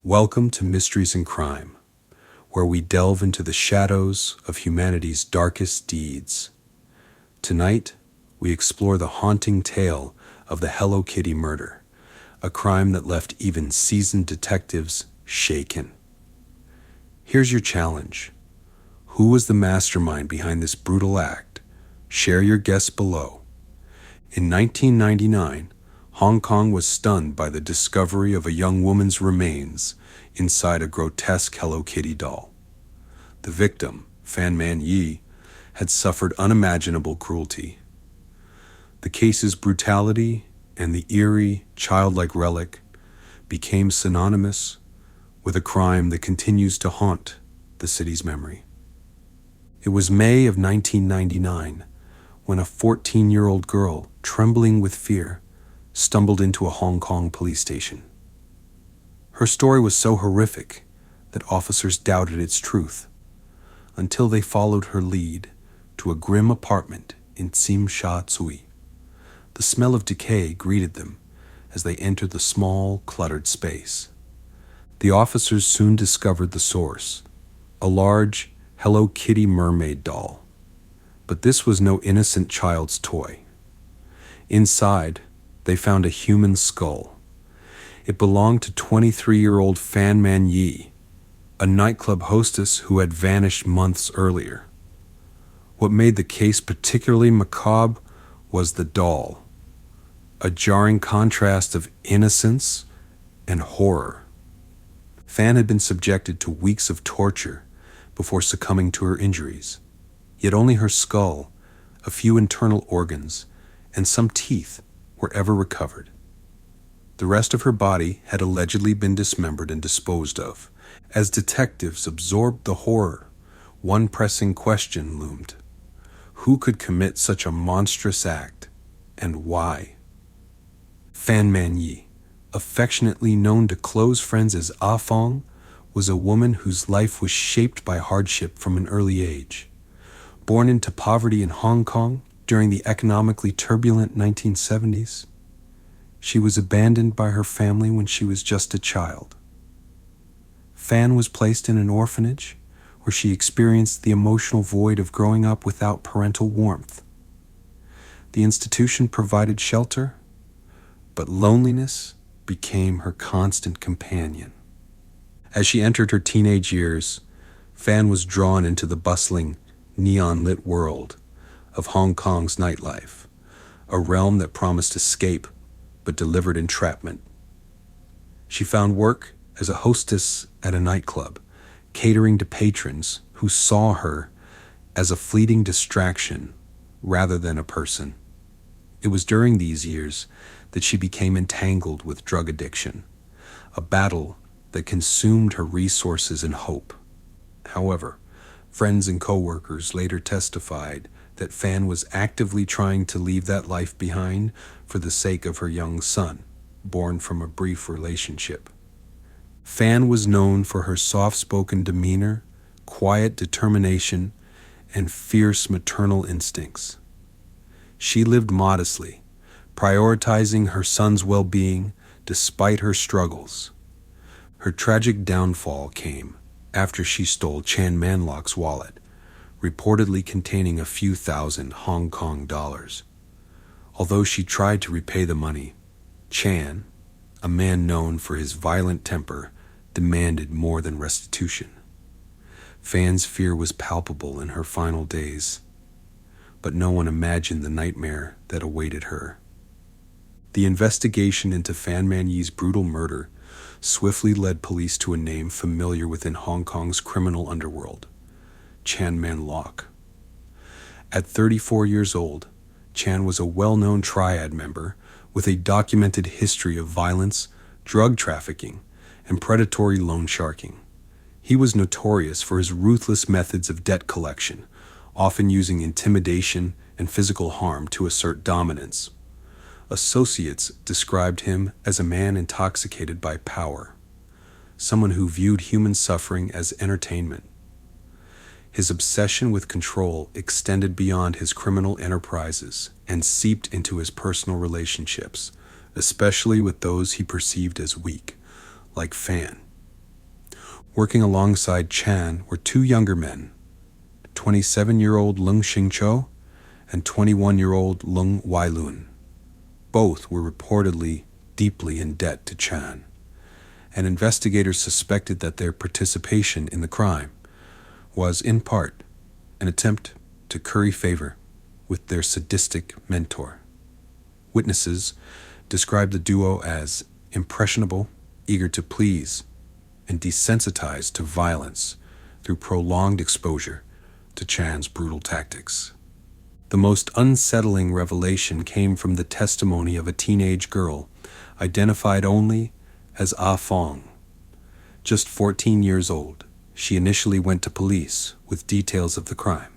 Welcome to Mysteries and Crime, where we delve into the shadows of humanity's darkest deeds. Tonight, we explore the haunting tale of the Hello Kitty murder, a crime that left even seasoned detectives shaken. Here's your challenge. Who was the mastermind behind this brutal act? Share your guess below. In 1999, Hong Kong was stunned by the discovery of a young woman's remains inside a grotesque Hello Kitty doll. The victim, Fan Man-yee, had suffered unimaginable cruelty. The case's brutality and the eerie, childlike relic became synonymous with a crime that continues to haunt the city's memory. It was May of 1999 when a 14-year-old girl, trembling with fear, stumbled into a Hong Kong police station. Her story was so horrific that officers doubted its truth, until they followed her lead to a grim apartment in Tsim Sha Tsui. The smell of decay greeted them as they entered the small, cluttered space. The officers soon discovered the source, a large Hello Kitty mermaid doll. But this was no innocent child's toy. Inside, they found a human skull. It belonged to 23-year-old Fan Man-yee, a nightclub hostess who had vanished months earlier. What made the case particularly macabre was the doll, a jarring contrast of innocence and horror. Fan had been subjected to weeks of torture before succumbing to her injuries, yet only her skull, a few internal organs, and some teeth were ever recovered. The rest of her body had allegedly been dismembered and disposed of. As detectives absorbed the horror, one pressing question loomed. Who could commit such a monstrous act, and why? Fan Man-yee, affectionately known to close friends as Ah Fong, was a woman whose life was shaped by hardship from an early age. Born into poverty in Hong Kong during the economically turbulent 1970s, she was abandoned by her family when she was just a child. Fan was placed in an orphanage where she experienced the emotional void of growing up without parental warmth. The institution provided shelter, but loneliness became her constant companion. As she entered her teenage years, Fan was drawn into the bustling, neon-lit world of Hong Kong's nightlife, a realm that promised escape but delivered entrapment. She found work as a hostess at a nightclub, catering to patrons who saw her as a fleeting distraction rather than a person. It was during these years that she became entangled with drug addiction, a battle that consumed her resources and hope. However, friends and co-workers later testified that Fan was actively trying to leave that life behind for the sake of her young son, born from a brief relationship. Fan was known for her soft-spoken demeanor, quiet determination, and fierce maternal instincts. She lived modestly, prioritizing her son's well-being despite her struggles. Her tragic downfall came after she stole Chan Man-lok's wallet, reportedly containing a few thousand Hong Kong dollars. Although she tried to repay the money, Chan, a man known for his violent temper, demanded more than restitution. Fan's fear was palpable in her final days, but no one imagined the nightmare that awaited her. The investigation into Fan Man-yee's brutal murder swiftly led police to a name familiar within Hong Kong's criminal underworld: Chan Man-lok. At 34 years old, Chan was a well-known triad member with a documented history of violence, drug trafficking, and predatory loan sharking. He was notorious for his ruthless methods of debt collection, often using intimidation and physical harm to assert dominance. Associates described him as a man intoxicated by power, someone who viewed human suffering as entertainment. His obsession with control extended beyond his criminal enterprises and seeped into his personal relationships, especially with those he perceived as weak, like Fan. Working alongside Chan were two younger men, 27-year-old Lung Xingqiu and 21-year-old Lung Wailun. Both were reportedly deeply in debt to Chan, and investigators suspected that their participation in the crime was, in part, an attempt to curry favor with their sadistic mentor. Witnesses described the duo as impressionable, eager to please, and desensitized to violence through prolonged exposure to Chan's brutal tactics. The most unsettling revelation came from the testimony of a teenage girl, identified only as Ah Fong. Just 14 years old, she initially went to police with details of the crime.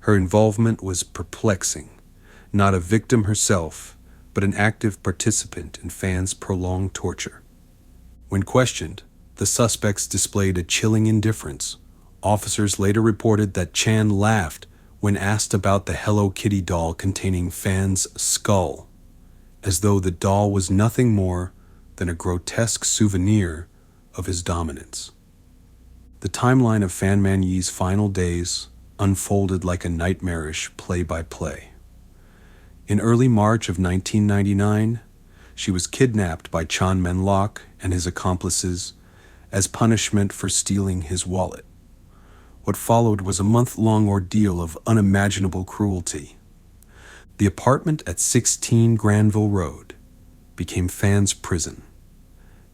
Her involvement was perplexing, not a victim herself, but an active participant in Fan's prolonged torture. When questioned, the suspects displayed a chilling indifference. Officers later reported that Chan laughed when asked about the Hello Kitty doll containing Fan's skull, as though the doll was nothing more than a grotesque souvenir of his dominance. The timeline of Fan Man-yee's final days unfolded like a nightmarish play-by-play. In early March of 1999, she was kidnapped by Chan Man-lok and his accomplices as punishment for stealing his wallet. What followed was a month-long ordeal of unimaginable cruelty. The apartment at 16 Granville Road became Fan's prison.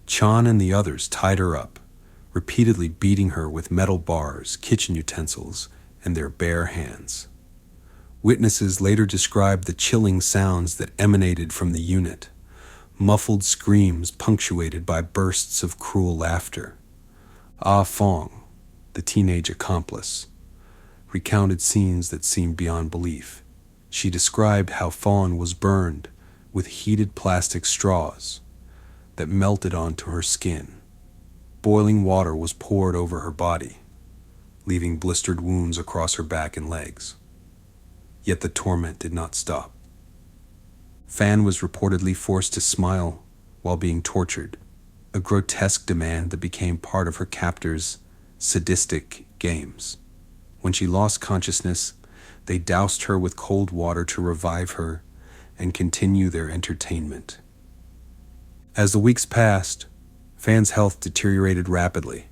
Chan and the others tied her up, repeatedly beating her with metal bars, kitchen utensils, and their bare hands. Witnesses later described the chilling sounds that emanated from the unit, muffled screams punctuated by bursts of cruel laughter. Ah Fong, the teenage accomplice, recounted scenes that seemed beyond belief. She described how Fawn was burned with heated plastic straws that melted onto her skin. Boiling water was poured over her body, leaving blistered wounds across her back and legs. Yet the torment did not stop. Fan was reportedly forced to smile while being tortured, a grotesque demand that became part of her captors' sadistic games. When she lost consciousness, they doused her with cold water to revive her and continue their entertainment. As the weeks passed, Fan's health deteriorated rapidly.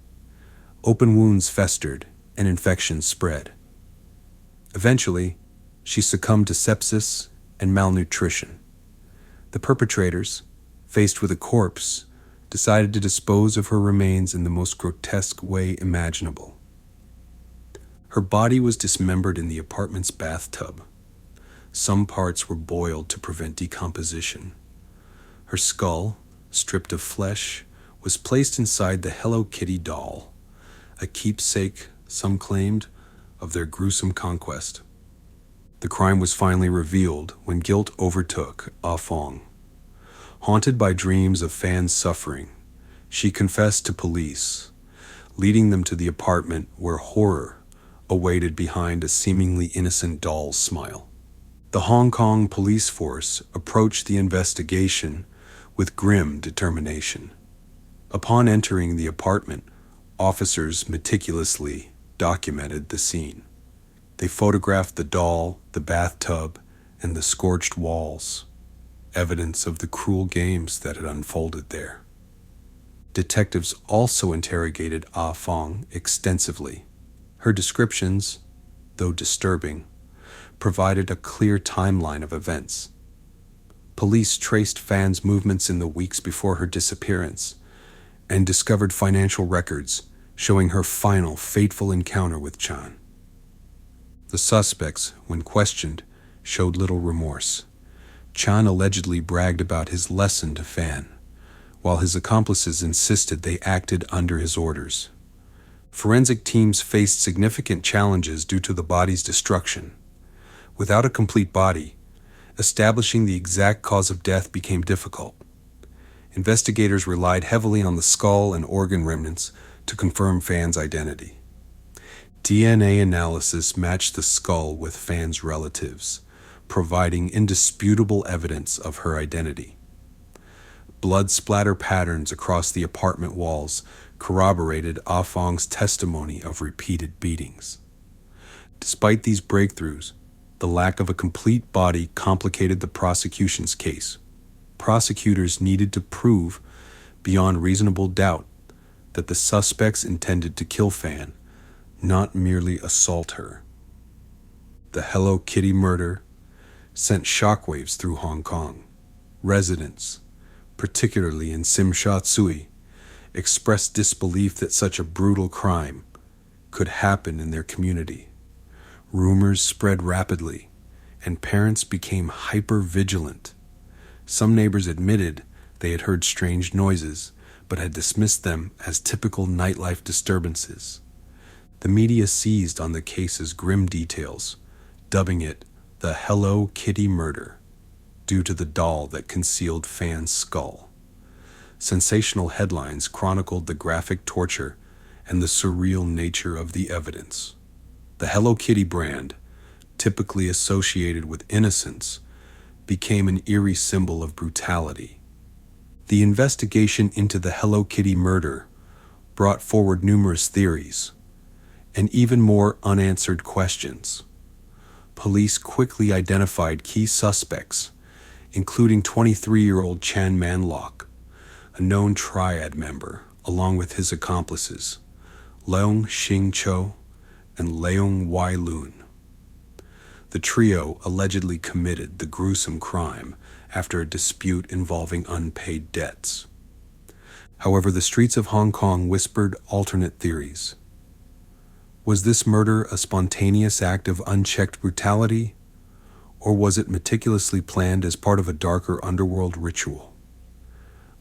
Open wounds festered and infections spread. Eventually, she succumbed to sepsis and malnutrition. The perpetrators, faced with a corpse, decided to dispose of her remains in the most grotesque way imaginable. Her body was dismembered in the apartment's bathtub. Some parts were boiled to prevent decomposition. Her skull, stripped of flesh, was placed inside the Hello Kitty doll, a keepsake, some claimed, of their gruesome conquest. The crime was finally revealed when guilt overtook Ah Fong. Haunted by dreams of Fan's suffering, she confessed to police, leading them to the apartment where horror awaited behind a seemingly innocent doll's smile. The Hong Kong police force approached the investigation with grim determination. Upon entering the apartment, officers meticulously documented the scene. They photographed the doll, the bathtub, and the scorched walls, evidence of the cruel games that had unfolded there. Detectives also interrogated Ah Fong extensively. Her descriptions, though disturbing, provided a clear timeline of events. Police traced Fan's movements in the weeks before her disappearance and discovered financial records showing her final fateful encounter with Chan. The suspects, when questioned, showed little remorse. Chan allegedly bragged about his lesson to Fan, while his accomplices insisted they acted under his orders. Forensic teams faced significant challenges due to the body's destruction. Without a complete body, establishing the exact cause of death became difficult. Investigators relied heavily on the skull and organ remnants to confirm Fan's identity. DNA analysis matched the skull with Fan's relatives, providing indisputable evidence of her identity. Blood splatter patterns across the apartment walls corroborated Ah Fong's testimony of repeated beatings. Despite these breakthroughs, the lack of a complete body complicated the prosecution's case. Prosecutors needed to prove, beyond reasonable doubt, that the suspects intended to kill Fan, not merely assault her. The Hello Kitty murder sent shockwaves through Hong Kong. Residents, particularly in Tsim Sha Tsui, expressed disbelief that such a brutal crime could happen in their community. Rumors spread rapidly, and parents became hyper-vigilant. Some neighbors admitted they had heard strange noises, but had dismissed them as typical nightlife disturbances. The media seized on the case's grim details, dubbing it the Hello Kitty murder, due to the doll that concealed Fan's skull. Sensational headlines chronicled the graphic torture and the surreal nature of the evidence. The Hello Kitty brand, typically associated with innocence, became an eerie symbol of brutality. The investigation into the Hello Kitty murder brought forward numerous theories and even more unanswered questions. Police quickly identified key suspects, including 23-year-old Chan Man-lok, a known triad member, along with his accomplices, Leung Xing-cho and Leung Wai-lun. The trio allegedly committed the gruesome crime after a dispute involving unpaid debts. However, the streets of Hong Kong whispered alternate theories. Was this murder a spontaneous act of unchecked brutality, or was it meticulously planned as part of a darker underworld ritual?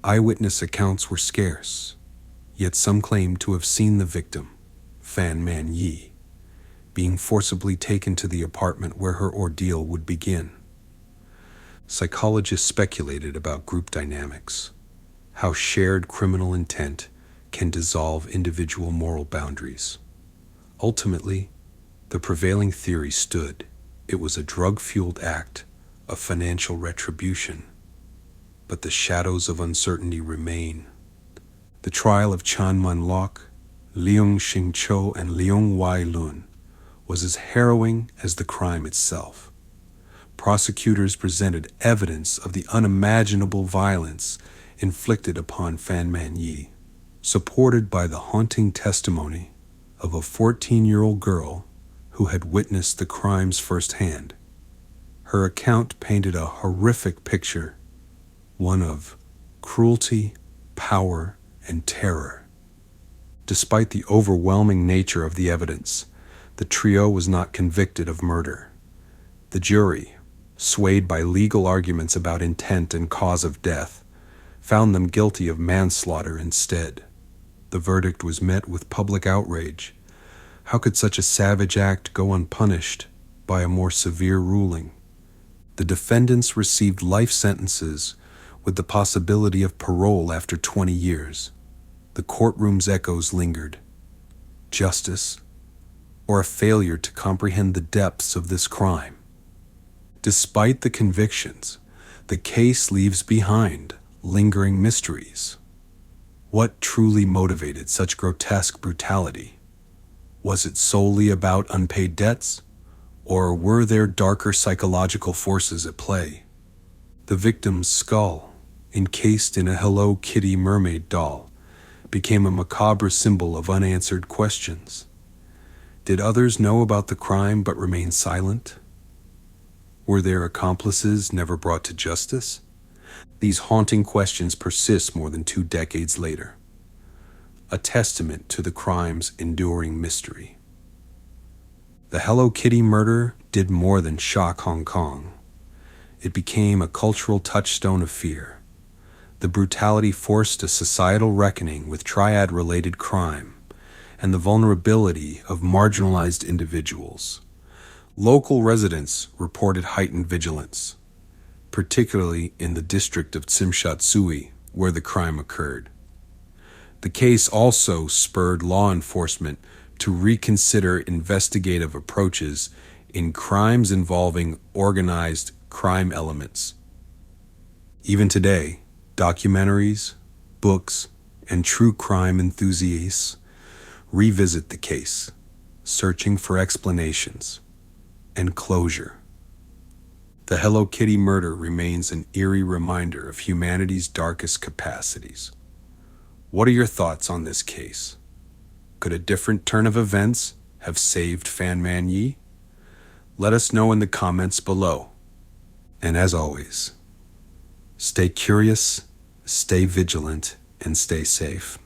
Eyewitness accounts were scarce, yet some claimed to have seen the victim, Fan Man-yee, being forcibly taken to the apartment where her ordeal would begin. Psychologists speculated about group dynamics, how shared criminal intent can dissolve individual moral boundaries. Ultimately, the prevailing theory stood. It was a drug-fueled act of financial retribution. But the shadows of uncertainty remain. The trial of Chan Man-lok, Leung Xing-cho, and Leung Wai-lun was as harrowing as the crime itself. Prosecutors presented evidence of the unimaginable violence inflicted upon Fan Man-yee, supported by the haunting testimony of a 14-year-old girl who had witnessed the crimes firsthand. Her account painted a horrific picture, one of cruelty, power, and terror. Despite the overwhelming nature of the evidence, the trio was not convicted of murder. The jury, swayed by legal arguments about intent and cause of death, found them guilty of manslaughter instead. The verdict was met with public outrage. How could such a savage act go unpunished by a more severe ruling? The defendants received life sentences with the possibility of parole after 20 years. The courtroom's echoes lingered. Justice, or a failure to comprehend the depths of this crime? Despite the convictions, the case leaves behind lingering mysteries. What truly motivated such grotesque brutality? Was it solely about unpaid debts, or were there darker psychological forces at play? The victim's skull, encased in a Hello Kitty mermaid doll, became a macabre symbol of unanswered questions. Did others know about the crime but remain silent? Were there accomplices never brought to justice? These haunting questions persist more than 2 decades later, a testament to the crime's enduring mystery. The Hello Kitty murder did more than shock Hong Kong. It became a cultural touchstone of fear. The brutality forced a societal reckoning with triad-related crime and the vulnerability of marginalized individuals. Local residents reported heightened vigilance, particularly in the district of Tsim Sha Tsui, where the crime occurred. The case also spurred law enforcement to reconsider investigative approaches in crimes involving organized crime elements. Even today, documentaries, books, and true crime enthusiasts revisit the case, searching for explanations and closure. The Hello Kitty murder remains an eerie reminder of humanity's darkest capacities. What are your thoughts on this case? Could a different turn of events have saved Fan Man-yee? Let us know in the comments below. And as always, stay curious, stay vigilant, and stay safe.